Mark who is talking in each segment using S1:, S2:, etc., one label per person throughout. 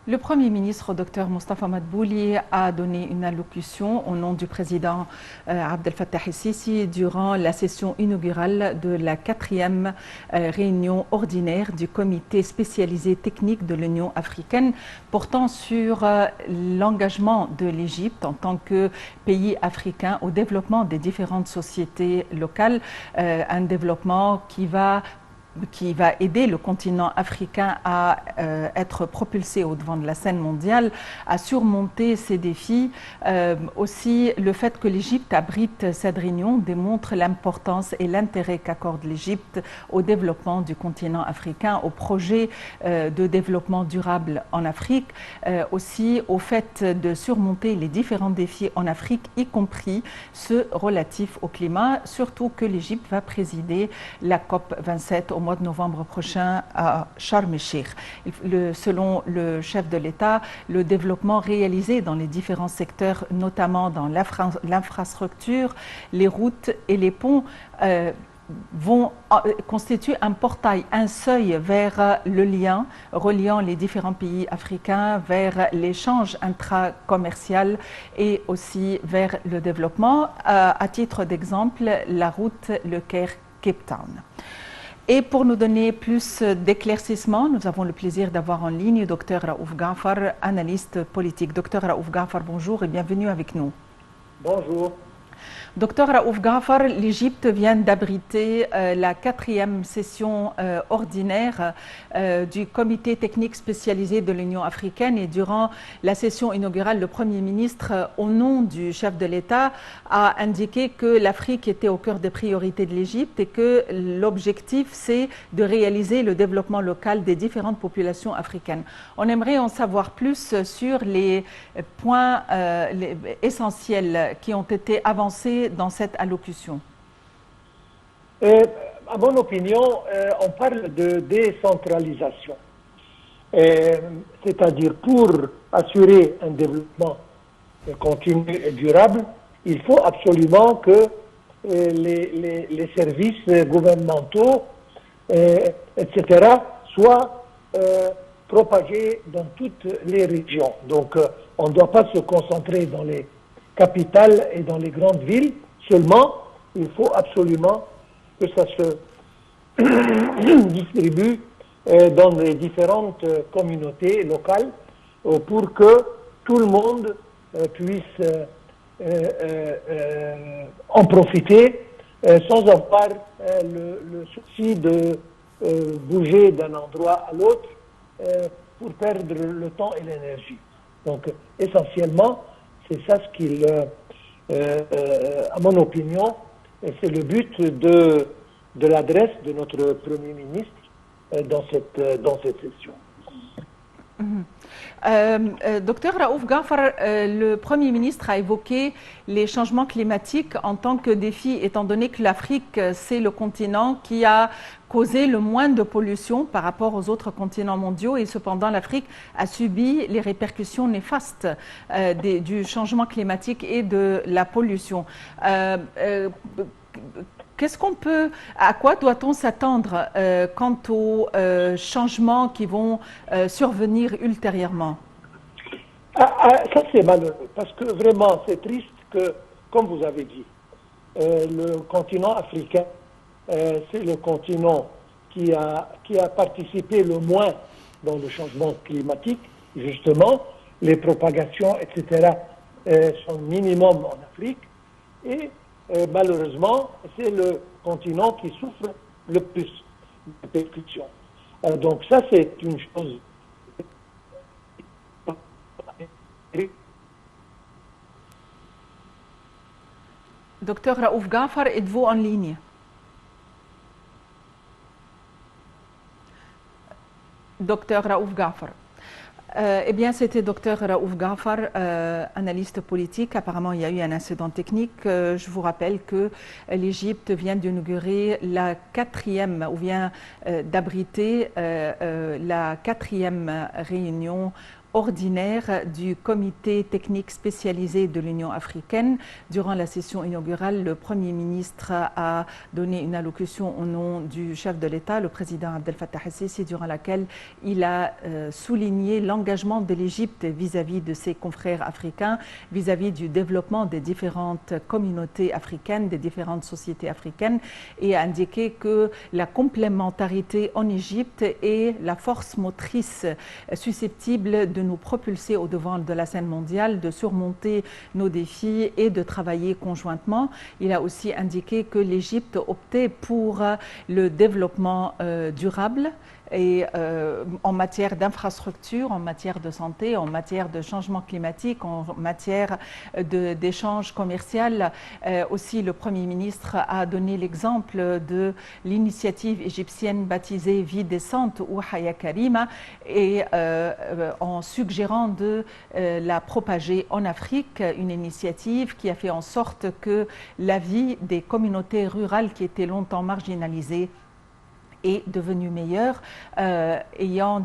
S1: Le Premier ministre, Dr Mostafa Madbouli, a donné une allocution au nom du président Abdel Fattah el-Sisi durant la session inaugurale de la 4e réunion ordinaire du comité spécialisé technique de l'Union africaine portant sur l'engagement de l'Égypte en tant que pays africain au développement des différentes sociétés locales, un développement qui va aider le continent africain à être propulsé au devant de la scène mondiale, à surmonter ces défis. Aussi, le fait que l'Égypte abrite cette réunion démontre l'importance et l'intérêt qu'accorde l'Égypte au développement du continent africain, au projet de développement durable en Afrique, aussi au fait de surmonter les différents défis en Afrique, y compris ceux relatifs au climat, surtout que l'Égypte va présider la COP 27 au mois de novembre prochain à Sharm el-Sheikh. Selon le chef de l'État, le développement réalisé dans les différents secteurs, notamment dans l'infrastructure, les routes et les ponts, constituent un portail, un seuil vers le lien reliant les différents pays africains, vers l'échange intracommercial et aussi vers le développement. À titre d'exemple, la route Le Caire-Cape Town. Et pour nous donner plus d'éclaircissements, nous avons le plaisir d'avoir en ligne Dr Raouf Ghaffar, analyste politique. Dr Raouf Ghaffar, bonjour et bienvenue avec nous.
S2: Bonjour.
S1: Dr Raouf Ghaffar, l'Égypte vient d'abriter la 4e session ordinaire du comité technique spécialisé de l'Union africaine et durant la session inaugurale, le Premier ministre, au nom du chef de l'État, a indiqué que l'Afrique était au cœur des priorités de l'Égypte et que l'objectif c'est de réaliser le développement local des différentes populations africaines. On aimerait en savoir plus sur les points essentiels qui ont été avancés dans cette allocution.
S2: À mon opinion, on parle de décentralisation. C'est-à-dire pour assurer un développement continu et durable, il faut absolument que les services gouvernementaux, etc., soient propagés dans toutes les régions. Donc, on ne doit pas se concentrer dans les capitales et dans les grandes villes seulement, il faut absolument que ça se distribue dans les différentes communautés locales pour que tout le monde puisse en profiter sans avoir le souci de bouger d'un endroit à l'autre pour perdre le temps et l'énergie. Donc essentiellement, c'est ça ce qu'il, à mon opinion, c'est le but de l'adresse de notre Premier ministre dans cette session.
S1: Docteur Raouf Ghaffar, le Premier ministre a évoqué les changements climatiques en tant que défi, étant donné que l'Afrique, c'est le continent qui a causé le moins de pollution par rapport aux autres continents mondiaux et cependant l'Afrique a subi les répercussions néfastes du changement climatique et de la pollution. À quoi doit-on s'attendre quant aux changements qui vont survenir ultérieurement?
S2: Ça c'est malheureux, parce que vraiment c'est triste que, comme vous avez dit, le continent africain, c'est le continent qui a participé le moins dans le changement climatique. Justement, les propagations, etc., sont minimum en Afrique. Et malheureusement, c'est le continent qui souffre le plus de percussions. Donc ça, c'est une chose.
S1: Docteur Raouf Ghaffar, êtes-vous en ligne? Docteur Raouf Ghaffar. Eh bien, c'était Dr Raouf Ghaffar, analyste politique. Apparemment, il y a eu un incident technique. Je vous rappelle que l'Égypte vient d'inaugurer la 4e, ou vient d'abriter la 4e réunion ordinaire du comité technique spécialisé de l'Union africaine. Durant la session inaugurale, le Premier ministre a donné une allocution au nom du chef de l'État, le président Abdel Fattah el-Sisi, durant laquelle il a souligné l'engagement de l'Égypte vis-à-vis de ses confrères africains, vis-à-vis du développement des différentes communautés africaines, des différentes sociétés africaines, et a indiqué que la complémentarité en Égypte est la force motrice susceptible de nous propulser au devant de la scène mondiale, de surmonter nos défis et de travailler conjointement. Il a aussi indiqué que l'Égypte optait pour le développement durable et en matière d'infrastructure, en matière de santé, en matière de changement climatique, en matière d'échange commercial. Aussi, le Premier ministre a donné l'exemple de l'initiative égyptienne baptisée Vie décente ou Haya Karima et en suggérant de la propager en Afrique, une initiative qui a fait en sorte que la vie des communautés rurales qui étaient longtemps marginalisées est devenu meilleur, ayant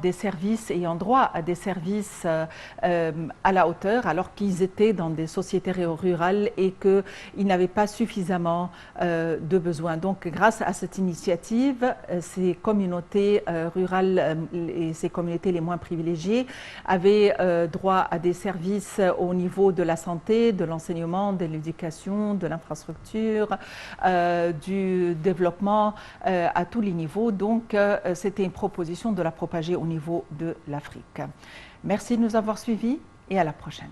S1: droit à des services à la hauteur, alors qu'ils étaient dans des sociétés rurales et qu'ils n'avaient pas suffisamment de besoins. Donc, grâce à cette initiative, ces communautés rurales et ces communautés les moins privilégiées avaient droit à des services au niveau de la santé, de l'enseignement, de l'éducation, de l'infrastructure, du développement à tous les niveaux. Donc, c'était une proposition de la propager au niveau de l'Afrique. Merci de nous avoir suivis et à la prochaine.